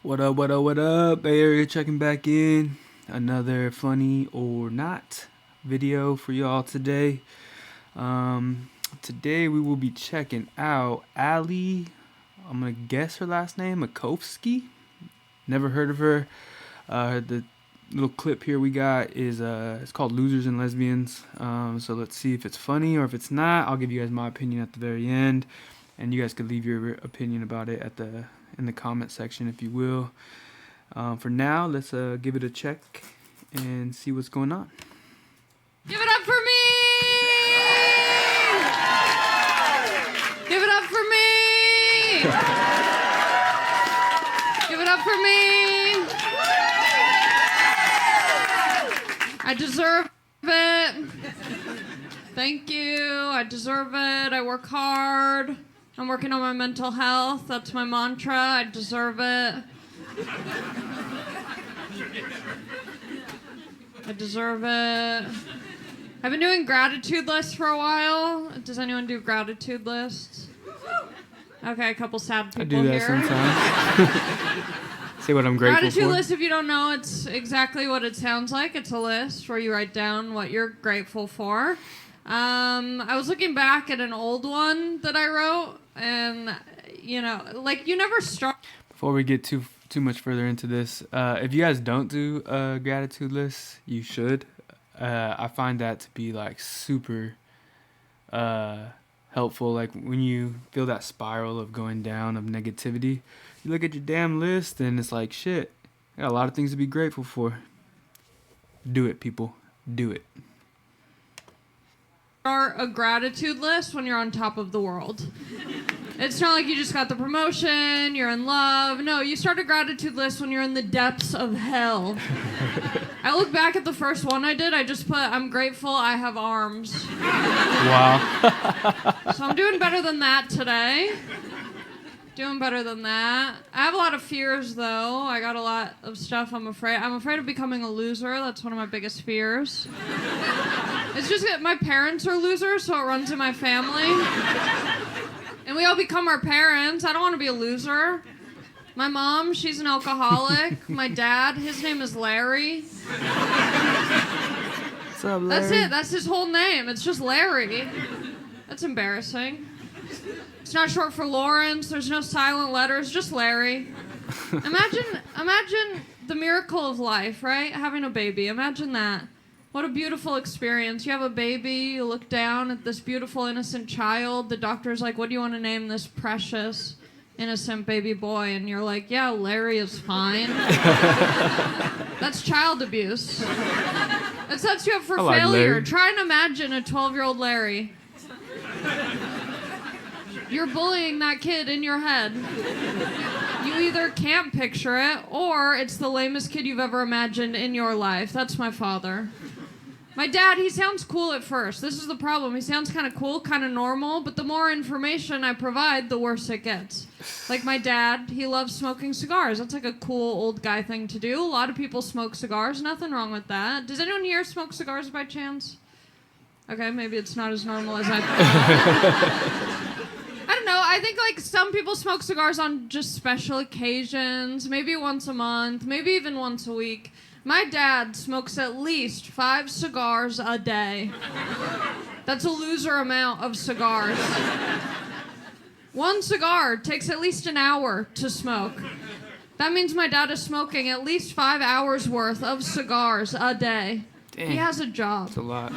What up, what up, what up? Bay Area checking back in. Another funny or not video for y'all today. Today we will be checking out Ali, I'm gonna guess her last name, Macofsky. Never heard of her. The little clip here we got is it's called Losers and Lesbians. So let's see if it's funny or if it's not. I'll give you guys my opinion at the very end, and you guys could leave your opinion about it in the comment section if you will. For now, let's give it a check and see what's going on. Give it up for me! Give it up for me! Give it up for me! I deserve it. Thank you. I deserve it. I work hard. I'm working on my mental health. That's my mantra. I deserve it. I deserve it. I've been doing gratitude lists for a while. Does anyone do gratitude lists? Okay, a couple sad people I do that here. sometimes. Say what I'm grateful Gratitude for. list, if you don't know, it's exactly what it sounds like. It's a list where you write down what you're grateful for. I was looking back at an old one that I wrote, and, you know, like, you never start... Before we get too much further into this, if you guys don't do a gratitude list, you should. I find that to be like super helpful. Like when you feel that spiral of going down of negativity, you look at your damn list and it's like, shit, I got a lot of things to be grateful for. Do it, people. Do it. Start a gratitude list when you're on top of the world. It's not like you just got the promotion, you're in love. No, you start a gratitude list when you're in the depths of hell. I look back at the first one I did, I just put, I'm grateful I have arms. Wow. So I'm doing better than that today. Doing better than that. I have a lot of fears, though. I got a lot of stuff I'm afraid. I'm afraid of becoming a loser. That's one of my biggest fears. It's just that my parents are losers, so it runs in my family. And we all become our parents. I don't want to be a loser. My mom, she's an alcoholic. My dad, his name is Larry. What's up, Larry? That's it. That's his whole name. It's just Larry. That's embarrassing. It's not short for Lawrence. There's no silent letters. Just Larry. Imagine the miracle of life, right? Having a baby. Imagine that. What a beautiful experience. You have a baby, you look down at this beautiful, innocent child. The doctor's like, what do you want to name this precious, innocent baby boy? And you're like, yeah, Larry is fine. That's child abuse. It sets you up for failure. Larry. Try and imagine a 12-year-old Larry. You're bullying that kid in your head. You either can't picture it, or it's the lamest kid you've ever imagined in your life. That's my father. My dad, he sounds cool at first. This is the problem. He sounds kind of cool, kind of normal, but the more information I provide, the worse it gets. Like my dad, he loves smoking cigars. That's like a cool old guy thing to do. A lot of people smoke cigars. Nothing wrong with that. Does anyone here smoke cigars by chance? Okay, maybe it's not as normal as I thought. I don't know. I think like some people smoke cigars on just special occasions, maybe once a month, maybe even once a week. My dad smokes at least 5 cigars a day. That's a loser amount of cigars. One cigar takes at least an hour to smoke. That means my dad is smoking at least 5 hours worth of cigars a day. Dang. He has a job. That's a lot.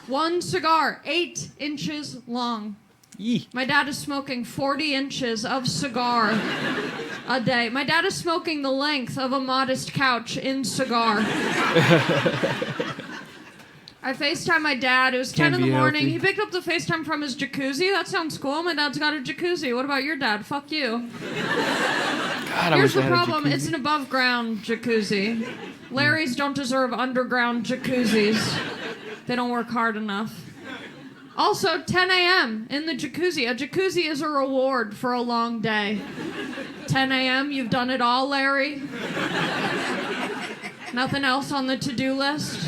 One cigar, 8 inches long. Yee. My dad is smoking 40 inches of cigar a day. My dad is smoking the length of a modest couch in cigar. I FaceTime my dad. It was 10 in the morning. Healthy. He picked up the FaceTime from his jacuzzi. That sounds cool. My dad's got a jacuzzi. What about your dad? Fuck you. God, I Here's wish I the had a problem. jacuzzi. It's an above-ground jacuzzi. Larry's don't deserve underground jacuzzis. They don't work hard enough. Also, 10 a.m. in the jacuzzi. A jacuzzi is a reward for a long day. 10 a.m., you've done it all, Larry? Nothing else on the to-do list?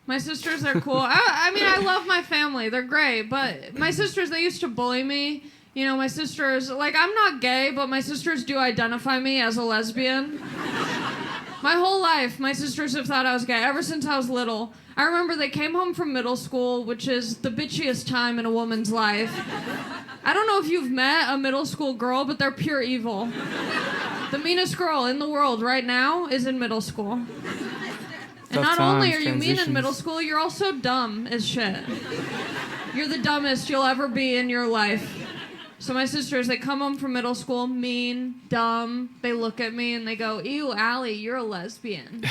My sisters, they're cool. I mean, I love my family. They're great. But my sisters, they used to bully me You know, my sisters, like, I'm not gay, but my sisters do identify me as a lesbian. My whole life, my sisters have thought I was gay ever since I was little. I remember they came home from middle school, which is the bitchiest time in a woman's life. I don't know if you've met a middle school girl, but they're pure evil. The meanest girl in the world right now is in middle school. And not only are you mean in middle school, you're also dumb as shit. You're the dumbest you'll ever be in your life. So my sisters, they come home from middle school, mean, dumb. They look at me and they go, ew, Ali, you're a lesbian.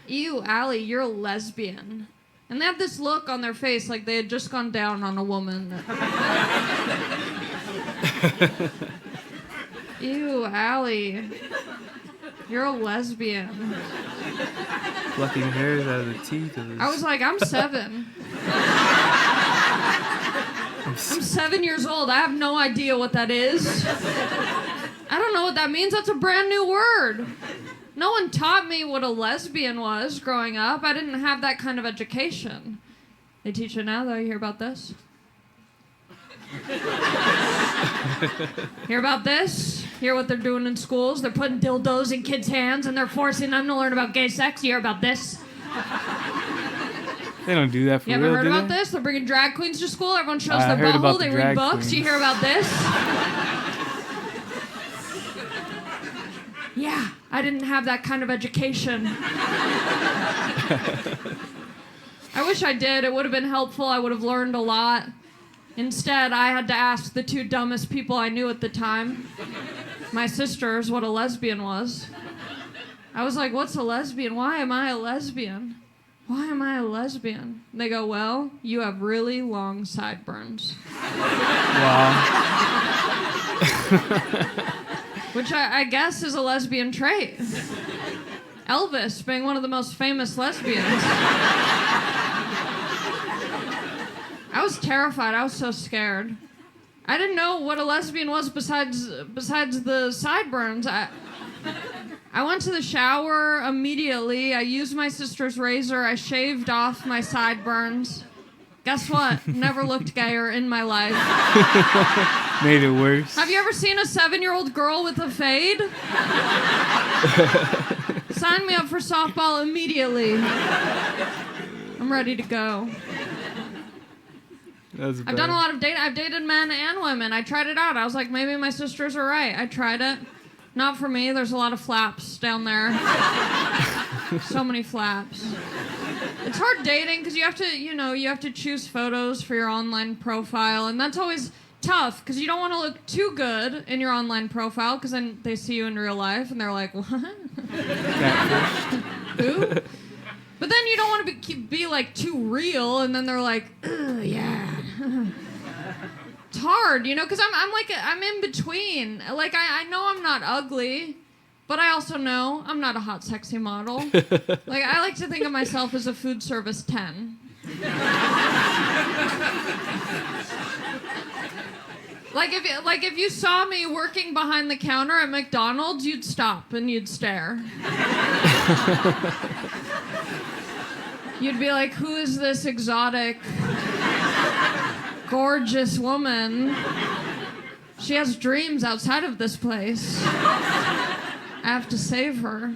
Ew, Ali, you're a lesbian. And they had this look on their face like they had just gone down on a woman. Ew, Ali, you're a lesbian. Plucking hairs out of the teeth of his... I was like, I'm 7. I'm 7 years old. I have no idea what that is. I don't know what that means. That's a brand new word. No one taught me what a lesbian was growing up. I didn't have that kind of education. They teach it now, though. You hear about this? Hear about this? Hear what they're doing in schools? They're putting dildos in kids' hands and they're forcing them to learn about gay sex. You hear about this? They don't do that for real, You ever heard about this? They're bringing drag queens to school. Everyone shows their butthole. They read books. You hear about this? Yeah, I didn't have that kind of education. I wish I did. It would have been helpful. I would have learned a lot. Instead, I had to ask the 2 dumbest people I knew at the time, my sisters, what a lesbian was. I was like, what's a lesbian? Why am I a lesbian? Why am I a lesbian? They go, well, you have really long sideburns. Wow. Which I guess is a lesbian trait. Elvis being one of the most famous lesbians. I was terrified. I was so scared. I didn't know what a lesbian was besides the sideburns. I went to the shower immediately. I used my sister's razor. I shaved off my sideburns. Guess what? Never looked gayer in my life. Made it worse. Have you ever seen a 7-year-old girl with a fade? Sign me up for softball immediately. I'm ready to go. I've done a lot of dating. I've dated men and women. I tried it out. I was like, maybe my sisters are right. I tried it. Not for me. There's a lot of flaps down there. So many flaps. It's hard dating because you have to choose photos for your online profile, and that's always tough because you don't want to look too good in your online profile because then they see you in real life and they're like, what? Who? But then you don't want to be like too real, and then they're like, ugh, yeah. It's hard, because I'm in between. Like, I know I'm not ugly, but I also know I'm not a hot, sexy model. Like, I like to think of myself as a food service 10. If you saw me working behind the counter at McDonald's, you'd stop and you'd stare. You'd be like, who is this exotic, gorgeous woman? She has dreams outside of this place. I have to save her.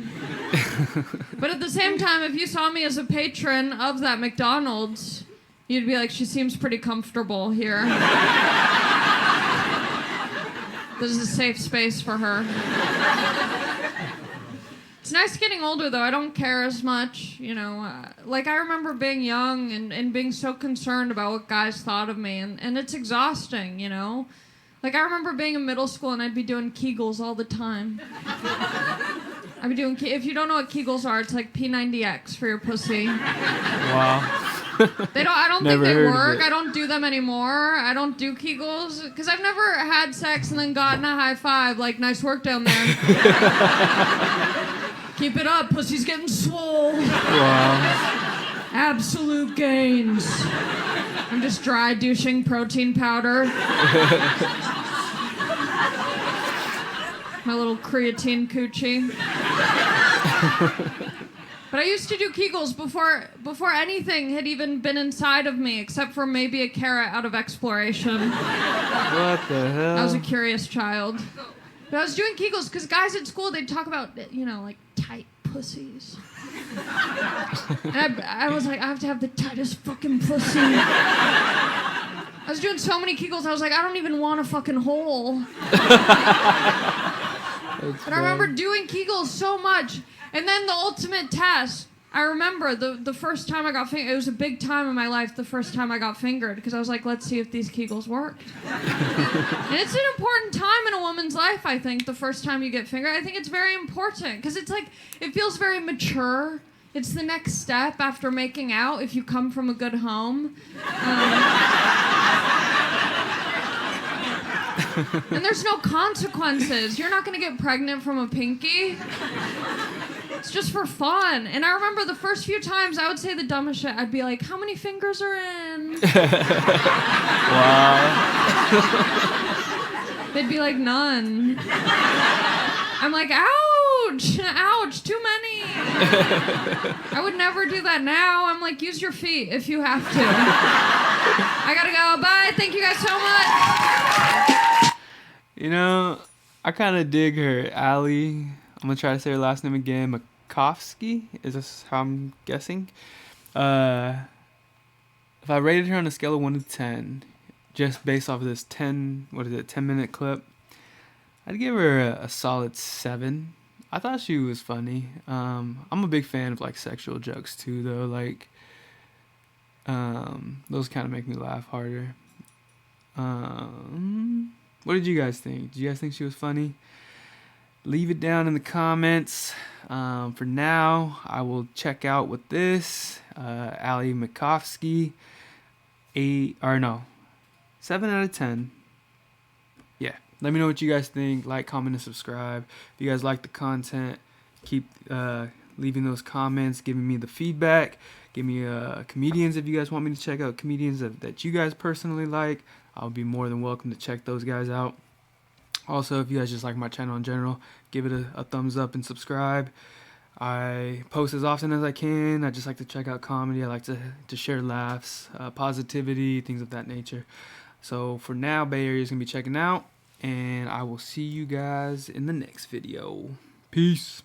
But at the same time, if you saw me as a patron of that McDonald's, you'd be like, she seems pretty comfortable here. This is a safe space for her. It's nice getting older, though. I don't care as much, I remember being young and being so concerned about what guys thought of me, and it's exhausting, Like, I remember being in middle school, and I'd be doing Kegels all the time. I'd be doing... If you don't know what Kegels are, it's like P90X for your pussy. Wow. I don't think they work. I don't do them anymore. I don't do Kegels. Because I've never had sex and then gotten a high five, like, nice work down there. Keep it up, pussy's getting swole. Wow. Absolute gains. I'm just dry douching protein powder. My little creatine coochie. But I used to do Kegels before anything had even been inside of me, except for maybe a carrot out of exploration. What the hell? I was a curious child. But I was doing Kegels because guys at school, they'd talk about, like tight pussies. And I was like, I have to have the tightest fucking pussy. I was doing so many Kegels, I was like, I don't even want a fucking hole. But I remember doing Kegels so much. And then the ultimate test, I remember the first time I got fingered, it was a big time in my life, the first time I got fingered, because I was like, let's see if these Kegels worked. And it's an important time in a woman's life, I think, the first time you get fingered. I think it's very important, because it's like, it feels very mature. It's the next step after making out if you come from a good home. And there's no consequences. You're not going to get pregnant from a pinky. It's just for fun. And I remember the first few times I would say the dumbest shit. I'd be like, how many fingers are in? Wow. They'd be like, none. I'm like, ouch, ouch, too many. I would never do that now. I'm like, use your feet if you have to. I gotta go. Bye. Thank you guys so much. I kind of dig her. Ali, I'm going to try to say her last name again. Macofsky? Is this how I'm guessing? If I rated her on a scale of 1 to 10, just based off of this 10-minute clip, I'd give her a solid 7. I thought she was funny. I'm a big fan of, like, sexual jokes, too, though. Like, those kind of make me laugh harder. What did you guys think? Did you guys think she was funny? Leave it down in the comments. For now, I will check out with this. Ali Macofsky, 7 out of 10. Yeah, let me know what you guys think. Like, comment, and subscribe. If you guys like the content, keep leaving those comments, giving me the feedback. Give me comedians if you guys want me to check out comedians that you guys personally like. I'll be more than welcome to check those guys out. Also, if you guys just like my channel in general, give it a thumbs up and subscribe. I post as often as I can. I just like to check out comedy. I like to share laughs, positivity, things of that nature. So for now, Bay Area is going to be checking out, and I will see you guys in the next video. Peace.